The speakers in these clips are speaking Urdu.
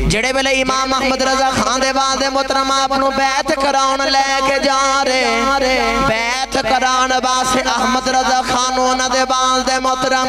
جڑے ویلے امام احمد رضا خان دے بعد محترم آپ نو بیعت کراؤن لے کے جا رہے بیعت کران واسطے احمد رضا خان ہونا دے بعد محترم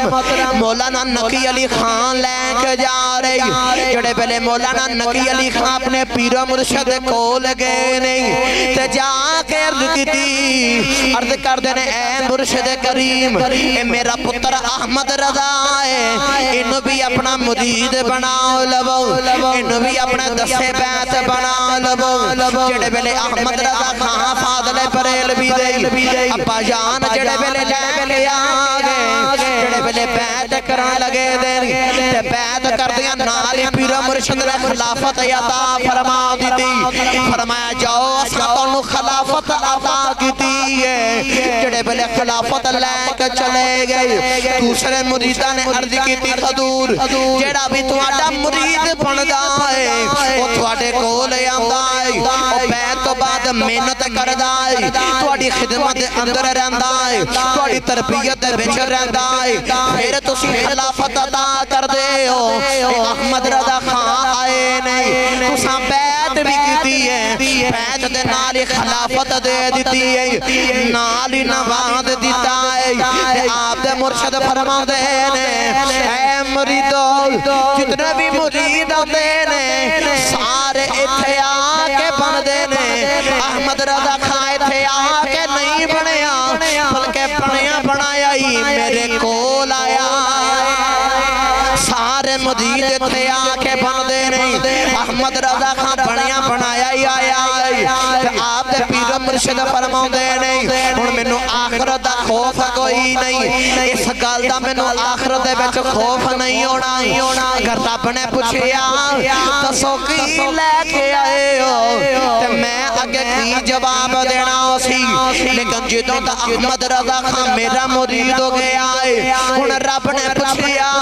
مولانا نقی علی خان لے کے جا رہے جڑے ویلے مولانا نقی علی خان اپنے پیر و مرشد کو لگے نہیں تے جا کے عرض کی دی عرض کر دینے اے مرشد کریم اے میرا پتر احمد رضا ہے انہوں بھی اپنا مرید بناؤ لبو انہوں بھی اپنا دسے بیعت بناؤ لبو جڑے بلے احمد رضا خان فاضلے پریل بھی دے ابا جان جڑے بلے لے آگے جڑے بلے بیعت کران لگے دے تے بیعت کر دیا نالی پیر مرشد نے خلافت عطا فرما دیتی فرمایا جاؤ اسکتوں خلافت عطا کیتی ہے جڑے بلے خلافت لے کے چلے گئے دوسرے مریدہ نے عرض کیتی حضور جڑا بھی تواڈا مرید بن جائے وہ تواڈے کول آندا ہے او بیعت تو بعد محنت کردا ہے تواڈی خدمت اندر رہندا ہے تواڈی تربیت وچ رہندا ہے پھر تسی خلافت عطا کر دے ہو احمد رضا خان آئے نہیں تساں بیعت بھی کیتی ہے بیعت دے نال خلافت دے دیتی ہے نال نواز دیتا ہے آپ دے مرشد فرما دینے اے مریدو جتنے بھی مرید دینے سارے اتھے آکے بن دینے احمد رضا خان اتھے آکے نہیں بنیا بلکہ بنایا ہی میرے کول آیا سارے مرید اتھے آکے بن دینے احمد رضا خان بنایا ہی آیا آپ دے پیر و مرشد فرما دینے ہن مینو آخرت دا خوف کوئی نہیں اس گل دا مینو آخرت دے وچ خوف نہیں ہونا اگر رب نے پوچھیا دسو کی لے کے آئے ہو تے میں اگے کی جواب دینا سی لیکن جدوں دا احمد رضا خان میرا مرید ہو گیا ہے ہن رب نے پوچھیا